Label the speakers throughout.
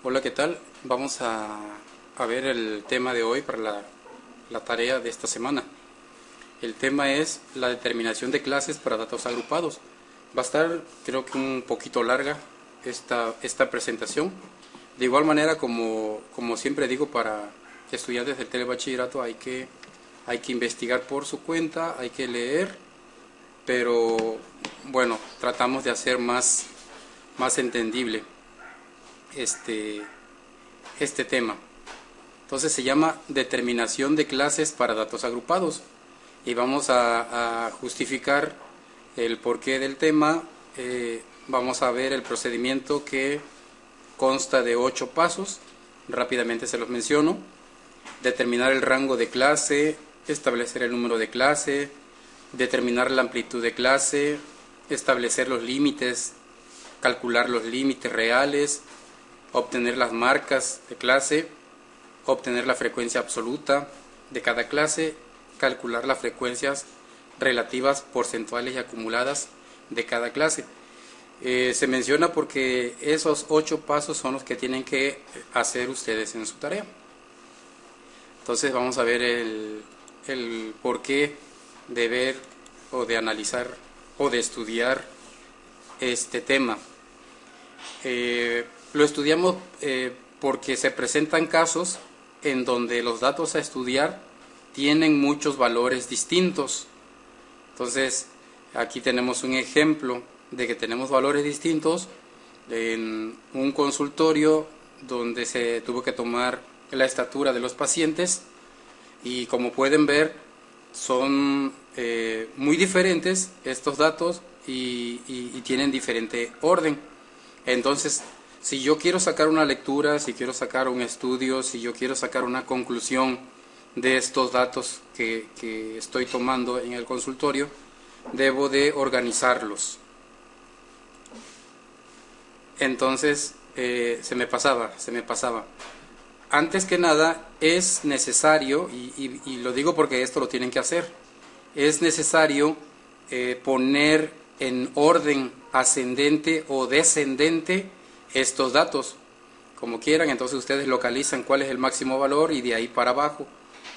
Speaker 1: Hola, ¿qué tal? Vamos a ver el tema de hoy para la tarea de esta semana. El tema es la determinación de clases para datos agrupados. Va a estar, creo que un poquito larga esta presentación. De igual manera, como siempre digo, para estudiantes del telebachillerato hay que investigar por su cuenta, hay que leer, pero bueno, tratamos de hacer más entendible este tema. Entonces se llama determinación de clases para datos agrupados y vamos a justificar el porqué del tema. Vamos a ver el procedimiento que consta de 8 pasos. Rápidamente se los menciono: determinar el rango de clase, establecer el número de clase, determinar la amplitud de clase, establecer los límites, calcular los límites reales, obtener las marcas de clase, obtener la frecuencia absoluta de cada clase, calcular las frecuencias relativas, porcentuales y acumuladas de cada clase. Se menciona porque esos 8 pasos son los que tienen que hacer ustedes en su tarea. Entonces vamos a ver el porqué de ver o de analizar o de estudiar este tema. Lo estudiamos porque se presentan casos en donde los datos a estudiar tienen muchos valores distintos. Entonces, aquí tenemos un ejemplo de que tenemos valores distintos en un consultorio donde se tuvo que tomar la estatura de los pacientes y, como pueden ver, son muy diferentes estos datos y tienen diferente orden. Entonces, si yo quiero sacar una lectura, si quiero sacar un estudio, si yo quiero sacar una conclusión de estos datos que estoy tomando en el consultorio, debo de organizarlos. Entonces, se me pasaba. Antes que nada, es necesario, y lo digo porque esto lo tienen que hacer, es necesario poner en orden ascendente o descendente estos datos, como quieran. Entonces ustedes localizan cuál es el máximo valor y de ahí para abajo,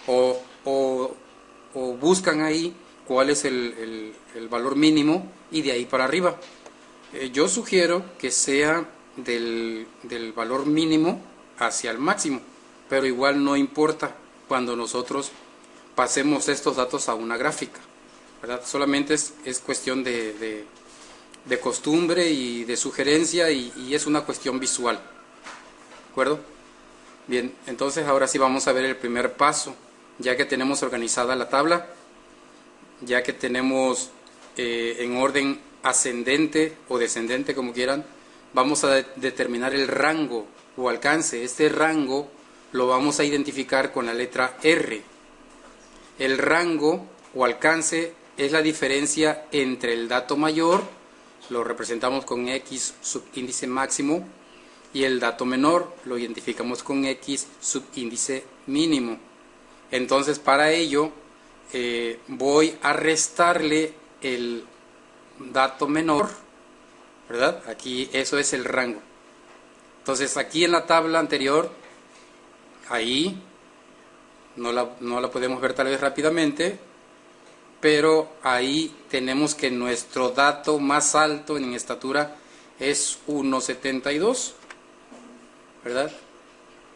Speaker 1: o buscan ahí cuál es el valor mínimo y de ahí para arriba. Yo sugiero que sea del valor mínimo hacia el máximo, pero igual no importa cuando nosotros pasemos estos datos a una gráfica, ¿verdad? Solamente es cuestión de costumbre y de sugerencia, y es una cuestión visual, ¿de acuerdo? Bien, entonces ahora sí vamos a ver el primer paso. Ya que tenemos organizada la tabla, ya que tenemos en orden ascendente o descendente, como quieran, vamos a determinar el rango o alcance. Este rango lo vamos a identificar con la letra R. El rango o alcance es la diferencia entre el dato mayor, lo representamos con X subíndice máximo, y el dato menor lo identificamos con X subíndice mínimo. Entonces, para ello voy a restarle el dato menor, ¿verdad? Aquí eso es el rango. Entonces, aquí en la tabla anterior, ahí no la podemos ver tal vez rápidamente, pero ahí tenemos que nuestro dato más alto en estatura es 1,72, ¿verdad?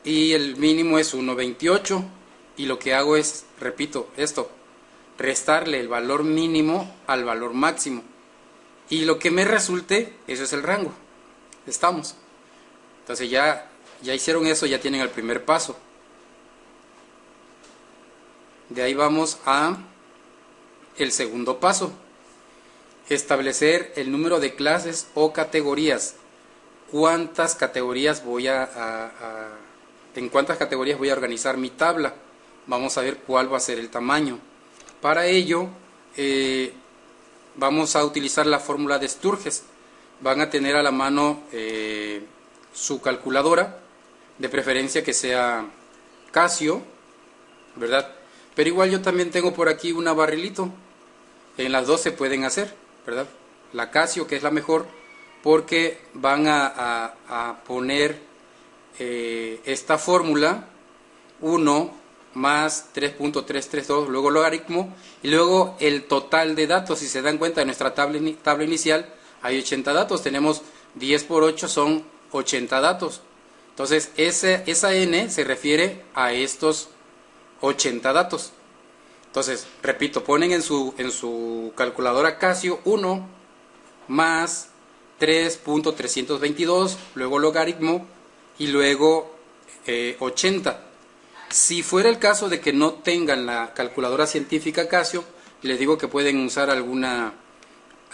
Speaker 1: Y el mínimo es 1,28. Y lo que hago es, repito esto, restarle el valor mínimo al valor máximo. Y lo que me resulte, eso es el rango. Estamos. Entonces ya hicieron eso, ya tienen el primer paso. De ahí vamos a el segundo paso: establecer el número de clases o categorías. ¿Cuántas categorías en cuántas categorías voy a organizar mi tabla? Vamos a ver cuál va a ser el tamaño. Para ello, vamos a utilizar la fórmula de Sturges. Van a tener a la mano su calculadora, de preferencia que sea Casio, ¿verdad? Pero igual yo también tengo por aquí una Barrilito. En las dos se pueden hacer, ¿verdad? La Casio, que es la mejor, porque van a poner esta fórmula, 1 más 3.332, luego logaritmo, y luego el total de datos. Si se dan cuenta, en nuestra tabla inicial hay 80 datos, tenemos 10 por 8 son 80 datos. Entonces esa n se refiere a estos 80 datos. Entonces, repito, ponen en su calculadora Casio 1 más 3.322, luego logaritmo y luego 80. Si fuera el caso de que no tengan la calculadora científica Casio, les digo que pueden usar alguna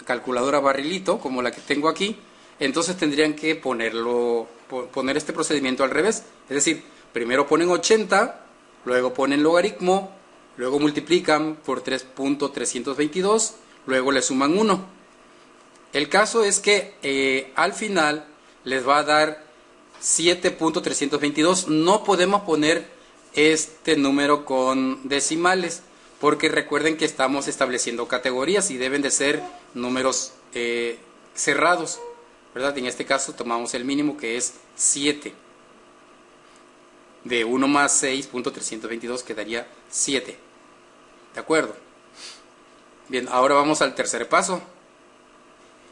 Speaker 1: calculadora barrilito, como la que tengo aquí, entonces tendrían que poner este procedimiento al revés. Es decir, primero ponen 80, luego ponen logaritmo, luego multiplican por 3.322, luego le suman 1. El caso es que al final les va a dar 7.322. No podemos poner este número con decimales, porque recuerden que estamos estableciendo categorías y deben de ser números cerrados, ¿verdad? En este caso tomamos el mínimo, que es 7. De 1 más 6.322 quedaría 7. ¿De acuerdo? Bien, ahora vamos al tercer paso.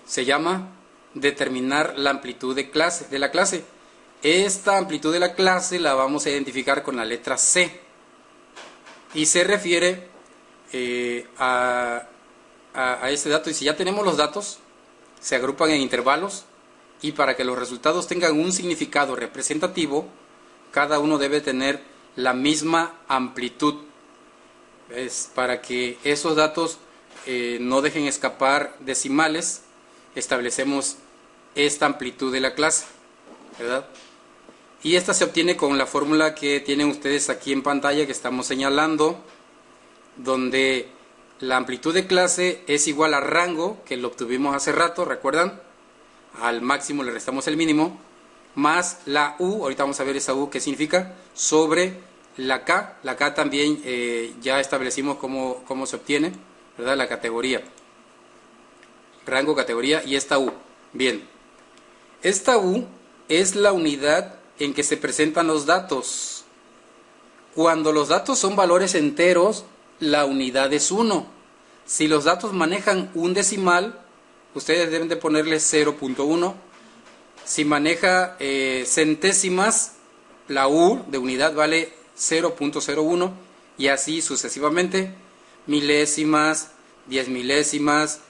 Speaker 1: Se llama determinar la amplitud de la clase. Esta amplitud de la clase la vamos a identificar con la letra C. Y se refiere a ese dato. Y si ya tenemos los datos, se agrupan en intervalos. Y para que los resultados tengan un significado representativo, cada uno debe tener la misma amplitud. Para que esos datos no dejen escapar decimales, establecemos esta amplitud de la clase, ¿verdad? Y esta se obtiene con la fórmula que tienen ustedes aquí en pantalla, que estamos señalando, donde la amplitud de clase es igual a rango, que lo obtuvimos hace rato, ¿recuerdan? Al máximo le restamos el mínimo, más la U, ahorita vamos a ver esa U qué significa, sobre la K. La K también ya establecimos cómo se obtiene, ¿verdad? La categoría, rango, categoría, y esta U. Bien, esta U es la unidad en que se presentan los datos. Cuando los datos son valores enteros, la unidad es 1. Si los datos manejan un decimal, ustedes deben de ponerle 0.1. Si maneja centésimas, la U de unidad vale 0.01, y así sucesivamente, milésimas, 10 milésimas,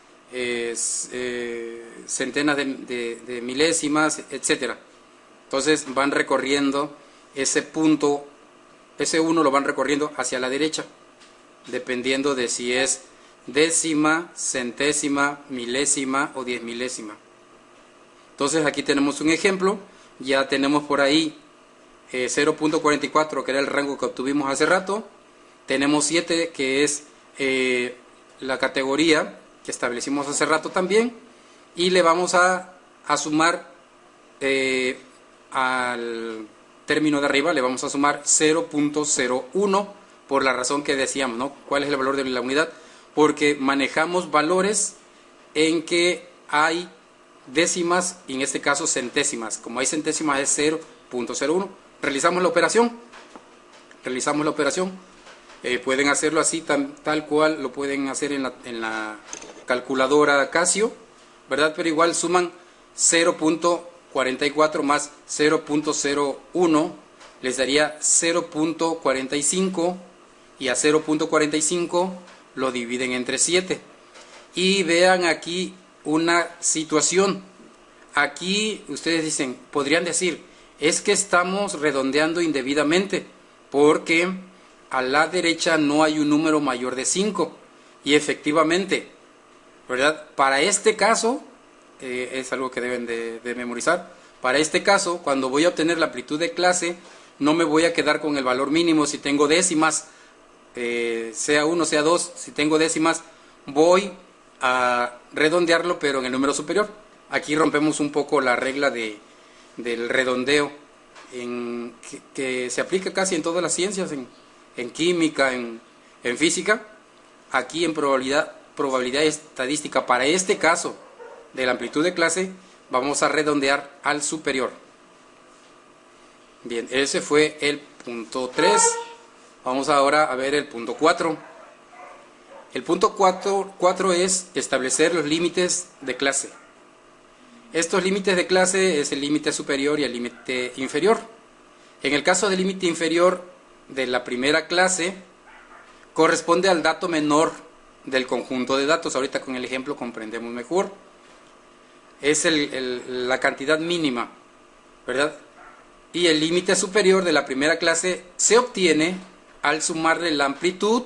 Speaker 1: centenas de milésimas, etcétera. Entonces van recorriendo ese punto, ese 1 lo van recorriendo hacia la derecha, dependiendo de si es décima, centésima, milésima o 10 milésima. Entonces aquí tenemos un ejemplo, ya tenemos por ahí 0.44, que era el rango que obtuvimos hace rato, tenemos 7, que es la categoría que establecimos hace rato también, y le vamos a sumar al término de arriba, le vamos a sumar 0.01, por la razón que decíamos, ¿no? ¿Cuál es el valor de la unidad? Porque manejamos valores en que hay décimas, y en este caso centésimas. Como hay centésimas es 0.01. Realizamos la operación. Pueden hacerlo así, tal cual lo pueden hacer en la calculadora Casio, ¿verdad? Pero igual suman 0.44 más 0.01, les daría 0.45, y a 0.45 lo dividen entre 7. Y vean aquí una situación. Aquí ustedes podrían decir, es que estamos redondeando indebidamente, porque a la derecha no hay un número mayor de 5. Y efectivamente, ¿verdad? Para este caso, es algo que deben de memorizar. Para este caso, cuando voy a obtener la amplitud de clase, no me voy a quedar con el valor mínimo. Si tengo décimas, sea 1, sea 2, si tengo décimas, voy a redondearlo, pero en el número superior. Aquí rompemos un poco la regla del redondeo, que se aplica casi en todas las ciencias, en química, en física. Aquí en probabilidad estadística, para este caso de la amplitud de clase, vamos a redondear al superior. Bien, ese fue el punto 3. Vamos ahora a ver el punto 4. El punto 4 es establecer los límites de clase. Estos límites de clase es el límite superior y el límite inferior. En el caso del límite inferior de la primera clase, corresponde al dato menor del conjunto de datos. Ahorita con el ejemplo comprendemos mejor. Es la cantidad mínima, ¿verdad? Y el límite superior de la primera clase se obtiene al sumarle la amplitud,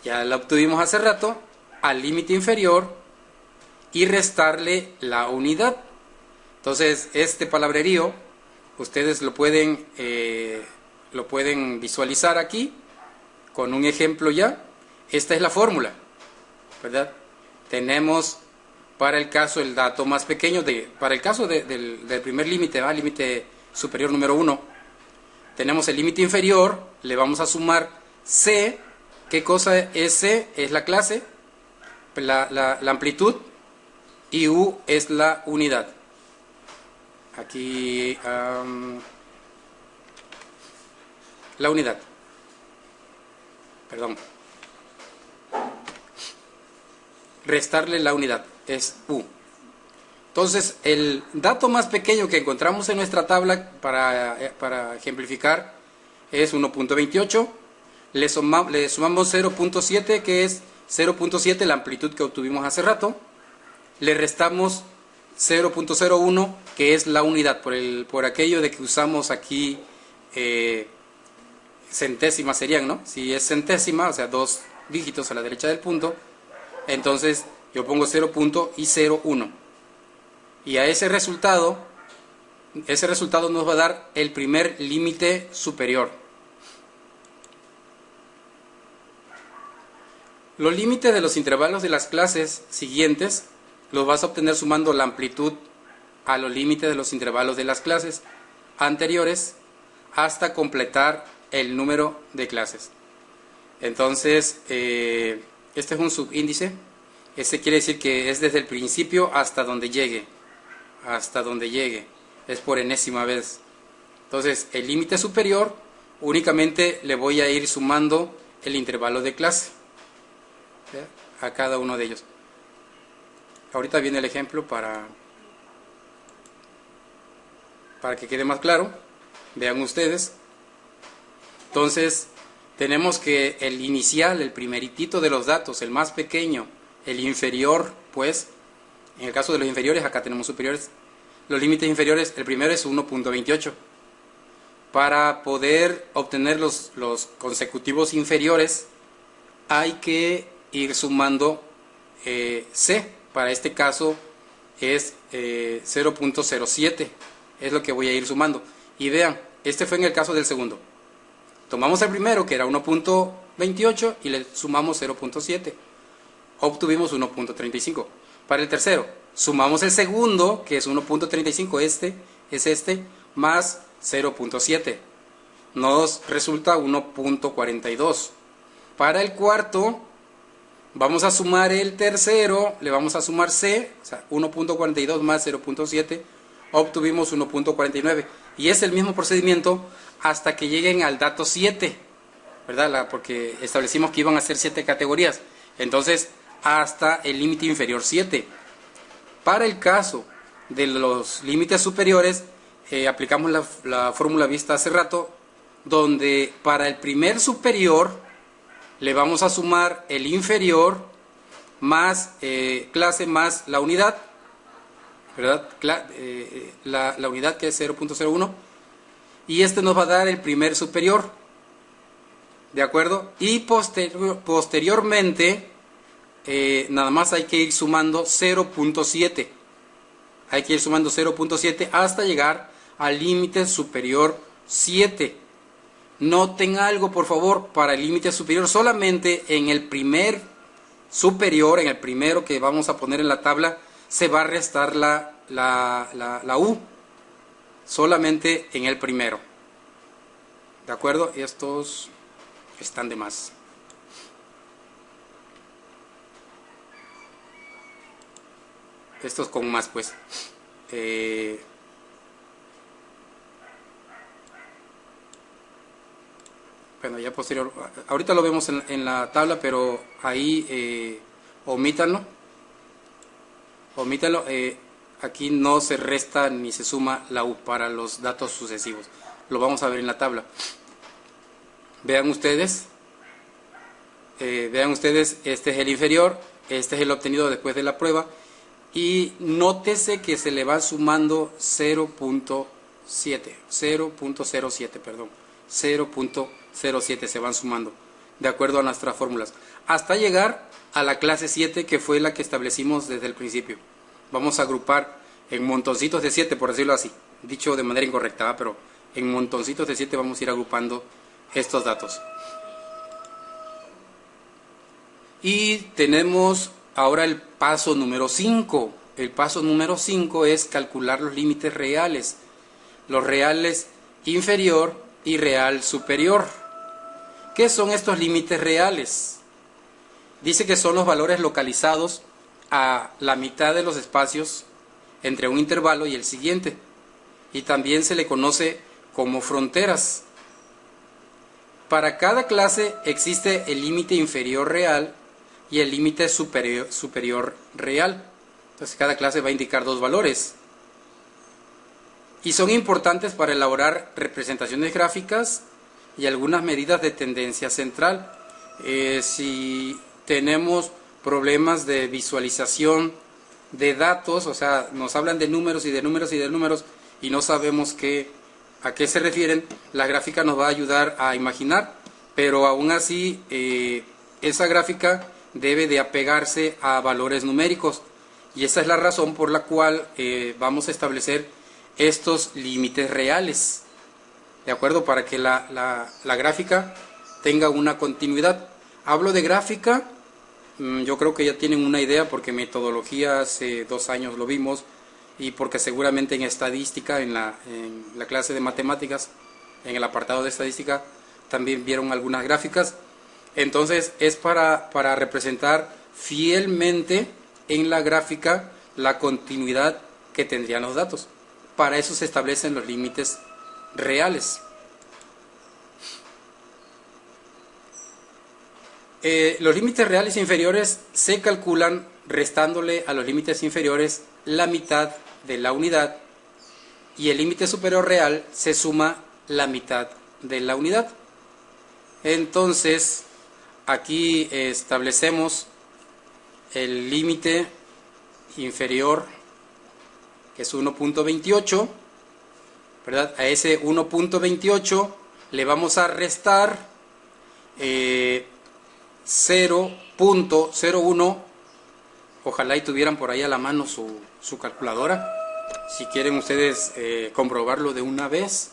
Speaker 1: ya la obtuvimos hace rato, al límite inferior y restarle la unidad. Entonces, este palabrerío, ustedes lo pueden visualizar aquí, con un ejemplo ya. Esta es la fórmula, ¿verdad? Tenemos para el caso el dato más pequeño, para el caso del primer límite, límite superior número 1, tenemos el límite inferior, le vamos a sumar C. ¿Qué cosa es C? Es la clase, la amplitud, y U es la unidad. Aquí la unidad, perdón, restarle la unidad es U. Entonces, el dato más pequeño que encontramos en nuestra tabla para ejemplificar es 1.28. Le sumamos 0.7, que es 0.7 la amplitud que obtuvimos hace rato. Le restamos 0.01, que es la unidad, por aquello de que usamos aquí centésimas serían, ¿no? Si es centésima, o sea, 2 dígitos a la derecha del punto, entonces yo pongo 0.01. Y a ese resultado nos va a dar el primer límite superior. Los límites de los intervalos de las clases siguientes los vas a obtener sumando la amplitud a los límites de los intervalos de las clases anteriores hasta completar el número de clases. Entonces, este es un subíndice. Este quiere decir que es desde el principio hasta donde llegue. Es por enésima vez. Entonces, el límite superior únicamente le voy a ir sumando el intervalo de clase, ¿ya?, a cada uno de ellos. Ahorita viene el ejemplo para que quede más claro. Vean ustedes. Entonces, tenemos que el inicial, el primeritito de los datos, el más pequeño, el inferior, pues, en el caso de los inferiores, acá tenemos superiores. Los límites inferiores, el primero es 1.28. Para poder obtener los consecutivos inferiores, hay que ir sumando C. Para este caso es 0.07. Es lo que voy a ir sumando. Y vean, este fue en el caso del segundo. Tomamos el primero, que era 1.28, y le sumamos 0.7. Obtuvimos 1.35. Para el tercero, sumamos el segundo, que es 1.35, este, más 0.7. Nos resulta 1.42. Para el cuarto, vamos a sumar el tercero, le vamos a sumar C, o sea, 1.42 más 0.7, obtuvimos 1.49. Y es el mismo procedimiento hasta que lleguen al dato 7, ¿verdad? Porque establecimos que iban a ser 7 categorías. Entonces, hasta el límite inferior 7. Para el caso de los límites superiores, aplicamos la fórmula vista hace rato, donde para el primer superior le vamos a sumar el inferior más clase más la unidad, ¿verdad? La unidad, que es 0.01, y este nos va a dar el primer superior, ¿de acuerdo? Y posteriormente nada más hay que ir sumando 0.7. Hay que ir sumando 0.7 hasta llegar al límite superior 7. Noten algo, por favor, para el límite superior, solamente en el primer superior, en el primero que vamos a poner en la tabla, se va a restar la U. Solamente en el primero. ¿De acuerdo? Estos están de más. Estos con más, pues. bueno, ya posterior, ahorita lo vemos en la tabla, pero ahí omítanlo, aquí no se resta ni se suma la U para los datos sucesivos, lo vamos a ver en la tabla. Vean ustedes, este es el inferior, este es el obtenido después de la prueba, y nótese que se le va sumando 0.07 se van sumando, de acuerdo a nuestras fórmulas, hasta llegar a la clase 7, que fue la que establecimos desde el principio. Vamos a agrupar en montoncitos de 7, por decirlo así, dicho de manera incorrecta, pero en montoncitos de 7 vamos a ir agrupando estos datos. Y tenemos ahora el paso número 5. El paso número 5 es calcular los límites reales. Los reales inferior y real superior. ¿Qué son estos límites reales? Dice que son los valores localizados a la mitad de los espacios entre un intervalo y el siguiente. Y también se le conoce como fronteras. Para cada clase existe el límite inferior real y el límite superior real. Entonces cada clase va a indicar dos valores. Y son importantes para elaborar representaciones gráficas y algunas medidas de tendencia central. Si tenemos problemas de visualización de datos, o sea, nos hablan de números y de números y de números y no sabemos a qué se refieren, la gráfica nos va a ayudar a imaginar, pero aún así esa gráfica debe de apegarse a valores numéricos, y esa es la razón por la cual vamos a establecer estos límites reales, ¿de acuerdo? Para que la gráfica tenga una continuidad. Hablo de gráfica, yo creo que ya tienen una idea porque metodología hace 2 años lo vimos, y porque seguramente en estadística, en la clase de matemáticas, en el apartado de estadística, también vieron algunas gráficas. Entonces es para representar fielmente en la gráfica la continuidad que tendrían los datos. Para eso se establecen los límites reales. Los límites reales inferiores se calculan restándole a los límites inferiores la mitad de la unidad, y el límite superior real se suma la mitad de la unidad. Entonces aquí establecemos el límite inferior, que es 1.28, ¿verdad? A ese 1.28 le vamos a restar 0.01. Ojalá y tuvieran por ahí a la mano su calculadora, si quieren ustedes comprobarlo de una vez.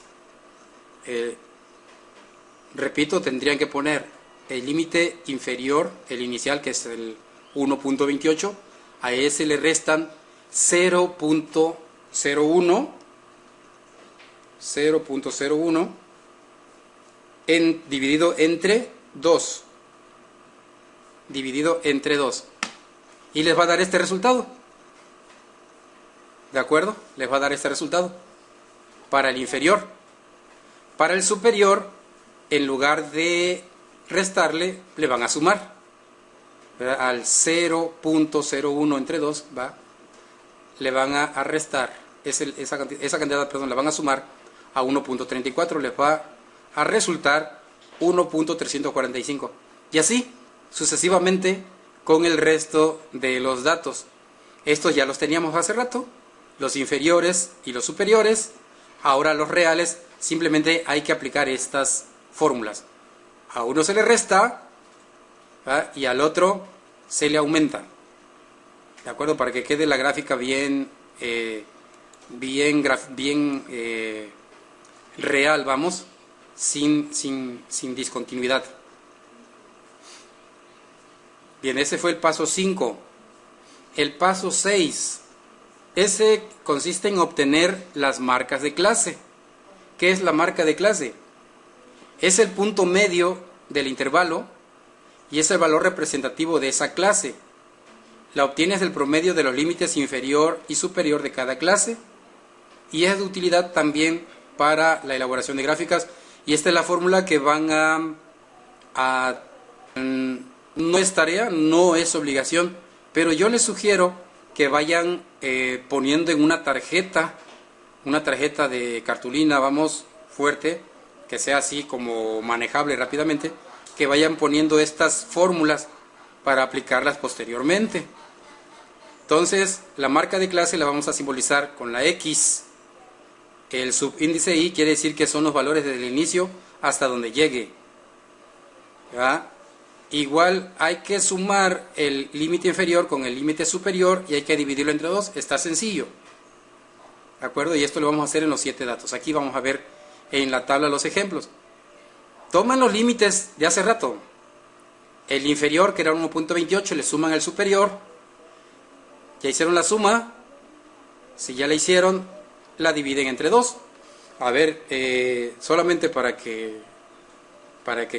Speaker 1: Repito, tendrían que poner el límite inferior, el inicial, que es el 1.28, a ese le restan 0.01 dividido entre 2, y les va a dar este resultado, ¿de acuerdo? Les va a dar este resultado para el inferior. Para el superior, en lugar de restarle, le van a sumar, ¿verdad? Al 0.01 entre 2 le van a restar esa cantidad, perdón, la van a sumar a 1.34, les va a resultar 1.345, y así sucesivamente con el resto de los datos. Estos ya los teníamos hace rato, los inferiores y los superiores. Ahora los reales, simplemente hay que aplicar estas fórmulas. A uno se le resta, ¿verdad? Y al otro se le aumenta, ¿de acuerdo? Para que quede la gráfica bien real, vamos, sin discontinuidad. Bien, ese fue el paso 5. El paso 6, ese consiste en obtener las marcas de clase. ¿Qué es la marca de clase? Es el punto medio del intervalo y es el valor representativo de esa clase. La obtienes del promedio de los límites inferior y superior de cada clase, y es de utilidad también para la elaboración de gráficas Y esta es la fórmula que van no es tarea, no es obligación, pero yo les sugiero que vayan poniendo en una tarjeta de cartulina, vamos, fuerte, que sea así como manejable rápidamente, que vayan poniendo estas fórmulas para aplicarlas posteriormente. Entonces, la marca de clase la vamos a simbolizar con la X. El subíndice I quiere decir que son los valores desde el inicio hasta donde llegue. ¿Ya? Igual hay que sumar el límite inferior con el límite superior y hay que dividirlo entre 2. Está sencillo. ¿De acuerdo? Y esto lo vamos a hacer en los 7 datos. Aquí vamos a ver en la tabla los ejemplos. Toman los límites de hace rato. El inferior, que era 1.28, le suman al superior. Ya hicieron la suma. Si ya la hicieron, la dividen entre 2. A ver, solamente para que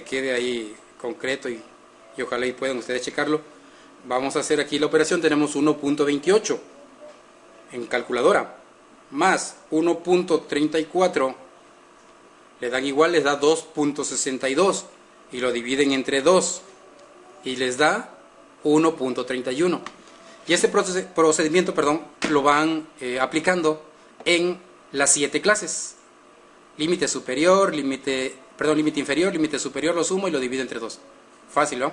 Speaker 1: quede ahí concreto y ojalá y puedan ustedes checarlo. Vamos a hacer aquí la operación. Tenemos 1.28 en calculadora más 1.34 le dan igual, les da 2.62 y lo dividen entre 2 y les da 1.31. Y este procedimiento, lo van aplicando en las 7 clases. Límite superior, límite inferior, límite superior, lo sumo y lo divido entre 2. Fácil, ¿no?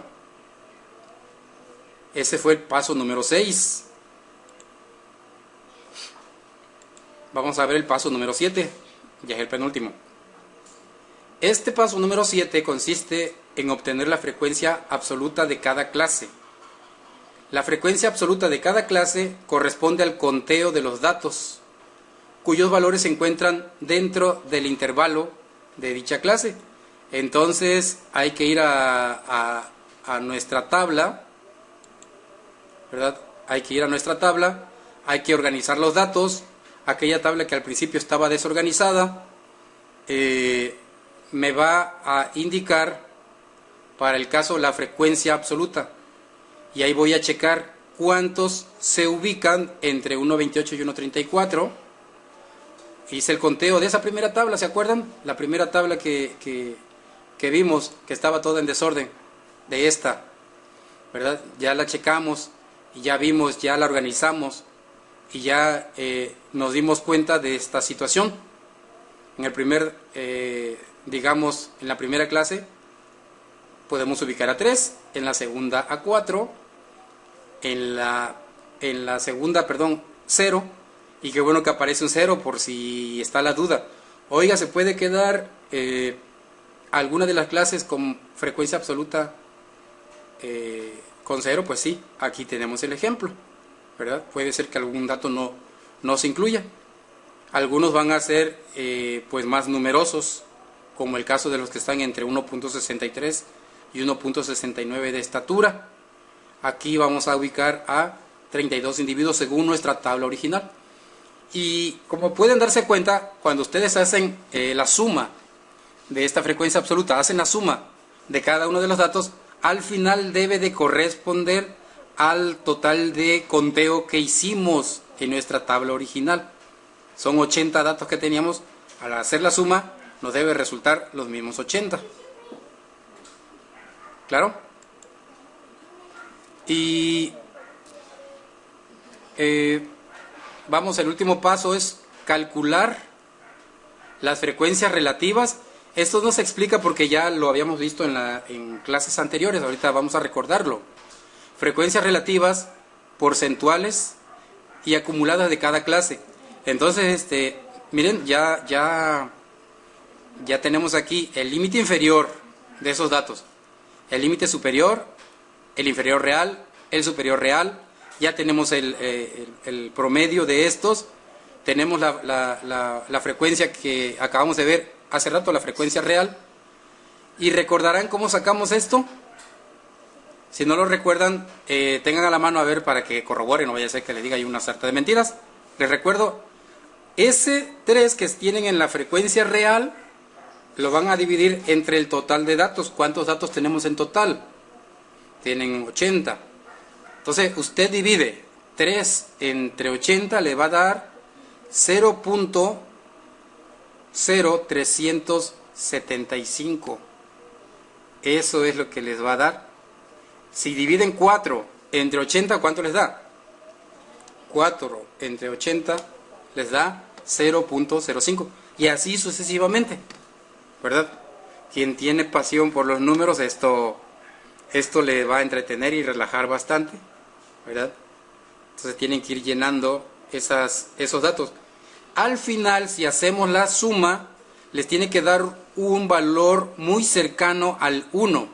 Speaker 1: Ese fue el paso número 6. Vamos a ver el paso número 7, ya es el penúltimo. Este paso número 7 consiste en obtener la frecuencia absoluta de cada clase. La frecuencia absoluta de cada clase corresponde al conteo de los datos, cuyos valores se encuentran dentro del intervalo de dicha clase. Entonces hay que ir a nuestra tabla, ¿verdad? Hay que ir a nuestra tabla, hay que organizar los datos. Aquella tabla que al principio estaba desorganizada me va a indicar para el caso la frecuencia absoluta y ahí voy a checar cuántos se ubican entre 1.28 y 1.34. Hice el conteo de esa primera tabla, ¿se acuerdan? La primera tabla que vimos que estaba toda en desorden, de esta, ¿verdad? Ya la checamos y ya vimos, ya la organizamos y ya nos dimos cuenta de esta situación. En el primer, en la primera clase podemos ubicar a 3, en la segunda a 4, en la segunda, 0, y qué bueno que aparece un 0 por si está la duda. Oiga, ¿se puede quedar alguna de las clases con frecuencia absoluta con 0? Pues sí, aquí tenemos el ejemplo, ¿verdad? Puede ser que algún dato no se incluya. Algunos van a ser pues más numerosos, como el caso de los que están entre 1.63 y 1.69 de estatura. Aquí vamos a ubicar a 32 individuos según nuestra tabla original. Y como pueden darse cuenta, cuando ustedes hacen la suma de esta frecuencia absoluta, hacen la suma de cada uno de los datos, al final debe de corresponder al total de conteo que hicimos en nuestra tabla original. Son 80 datos que teníamos, al hacer la suma nos debe resultar los mismos 80. ¿Claro? Y vamos, el último paso es calcular las frecuencias relativas. Esto no se explica porque ya lo habíamos visto en clases anteriores, ahorita vamos a recordarlo. Frecuencias relativas, porcentuales y acumuladas de cada clase. Entonces, miren, ya tenemos aquí el límite inferior de esos datos, el límite superior, el inferior real, el superior real. Ya tenemos el promedio de estos, tenemos la frecuencia que acabamos de ver hace rato, la frecuencia real. ¿Y recordarán cómo sacamos esto? Si no lo recuerdan, tengan a la mano a ver para que corroboren, no vaya a ser que le diga yo una sarta de mentiras. Les recuerdo, ese 3 que tienen en la frecuencia real lo van a dividir entre el total de datos. ¿Cuántos datos tenemos en total? Tienen 80. Entonces usted divide 3 entre 80, le va a dar 0.0300 0.75. Eso es lo que les va a dar. Si dividen 4 entre 80, ¿cuánto les da? 4 entre 80 les da 0.05. Y así sucesivamente, ¿verdad? Quien tiene pasión por los números, esto le va a entretener y relajar bastante, ¿verdad? Entonces tienen que ir llenando esos datos. Al final, si hacemos la suma, les tiene que dar un valor muy cercano al 1,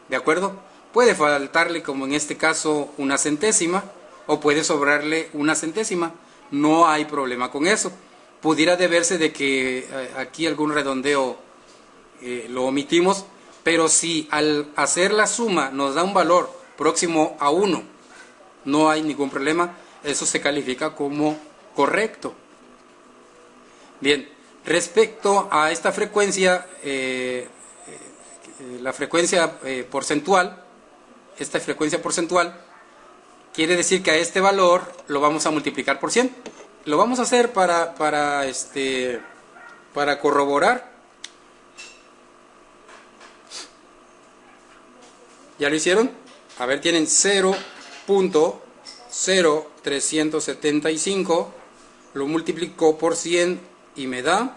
Speaker 1: ¿de acuerdo? Puede faltarle, como en este caso, una centésima, o puede sobrarle una centésima. No hay problema con eso. Pudiera deberse de que aquí algún redondeo lo omitimos, pero si al hacer la suma nos da un valor próximo a 1, no hay ningún problema. Eso se califica como correcto. Bien, respecto a esta frecuencia, la frecuencia porcentual, esta frecuencia porcentual quiere decir que a este valor lo vamos a multiplicar por 100. Lo vamos a hacer para corroborar. ¿Ya lo hicieron? A ver, tienen 0.0375, lo multiplicó por 100 y me da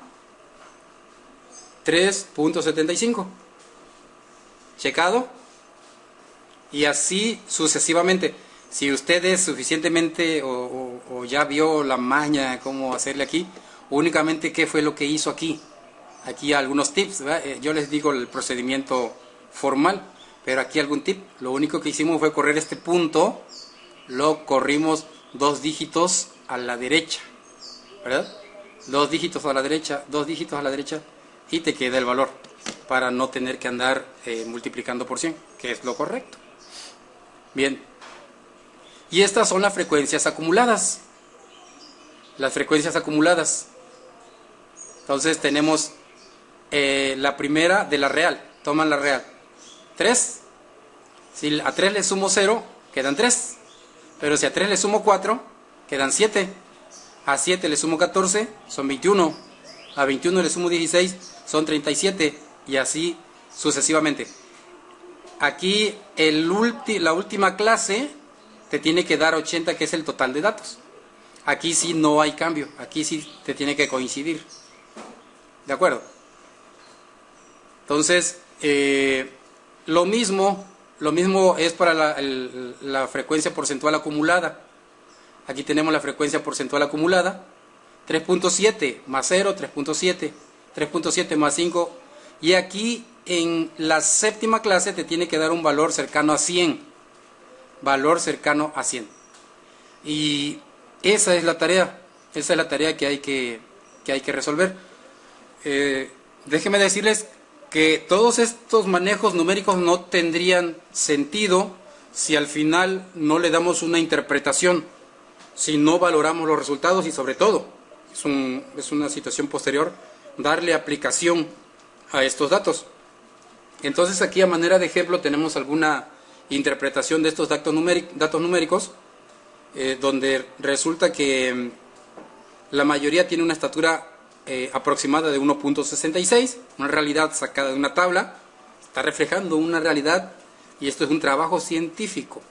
Speaker 1: 3.75. ¿Checado? Y así sucesivamente. Si usted es suficientemente o ya vio la maña cómo hacerle aquí, únicamente qué fue lo que hizo aquí. Aquí algunos tips, ¿verdad? Yo les digo el procedimiento formal, pero aquí algún tip. Lo único que hicimos fue correr este punto, lo corrimos 2 dígitos a la derecha, ¿verdad? 2 dígitos a la derecha, 2 dígitos a la derecha, y te queda el valor, para no tener que andar multiplicando por 100, que es lo correcto. Bien. Y estas son las frecuencias acumuladas. Las frecuencias acumuladas. Entonces tenemos la primera de la real. Toman la real. 3. Si a 3 le sumo 0, quedan 3. Pero si a 3 le sumo 4, quedan 7. A 7 le sumo 14, son 21. A 21 le sumo 16, son 37. Y así sucesivamente. Aquí la última clase te tiene que dar 80, que es el total de datos. Aquí sí no hay cambio, aquí sí te tiene que coincidir. ¿De acuerdo? Entonces, lo mismo es para la frecuencia porcentual acumulada. Aquí tenemos la frecuencia porcentual acumulada. 3.7 más 0, 3.7. 3.7 más 5. Y aquí en la séptima clase te tiene que dar un valor cercano a 100. Valor cercano a 100. Y esa es la tarea. Esa es la tarea que hay que resolver. Déjenme decirles que todos estos manejos numéricos no tendrían sentido si al final no le damos una interpretación, si no valoramos los resultados y sobre todo, es una situación posterior, darle aplicación a estos datos. Entonces aquí a manera de ejemplo tenemos alguna interpretación de estos datos numéricos, donde resulta que la mayoría tiene una estatura aproximada de 1.66, una realidad sacada de una tabla, está reflejando una realidad y esto es un trabajo científico.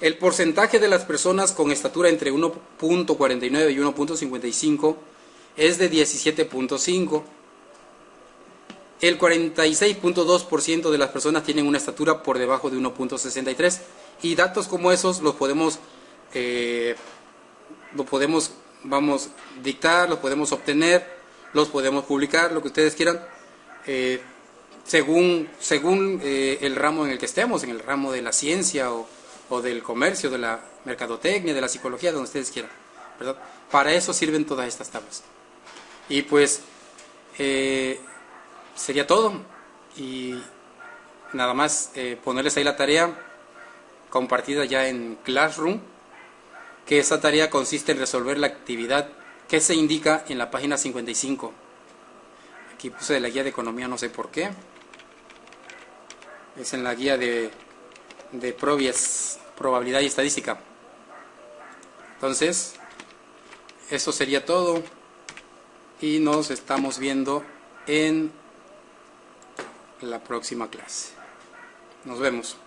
Speaker 1: El porcentaje de las personas con estatura entre 1.49 y 1.55 es de 17.5. El 46.2% de las personas tienen una estatura por debajo de 1.63 y datos como esos los podemos dictar, los podemos obtener, los podemos publicar, lo que ustedes quieran, según el ramo en el que estemos, en el ramo de la ciencia o del comercio, de la mercadotecnia, de la psicología, donde ustedes quieran, ¿verdad? Para eso sirven todas estas tablas. Y pues sería todo, y nada más ponerles ahí la tarea compartida ya en Classroom, que esa tarea consiste en resolver la actividad que se indica en la página 55. Aquí puse de la guía de economía, no sé por qué. Es en la guía de probabilidad y estadística. Entonces, eso sería todo y nos estamos viendo en la próxima clase. Nos vemos.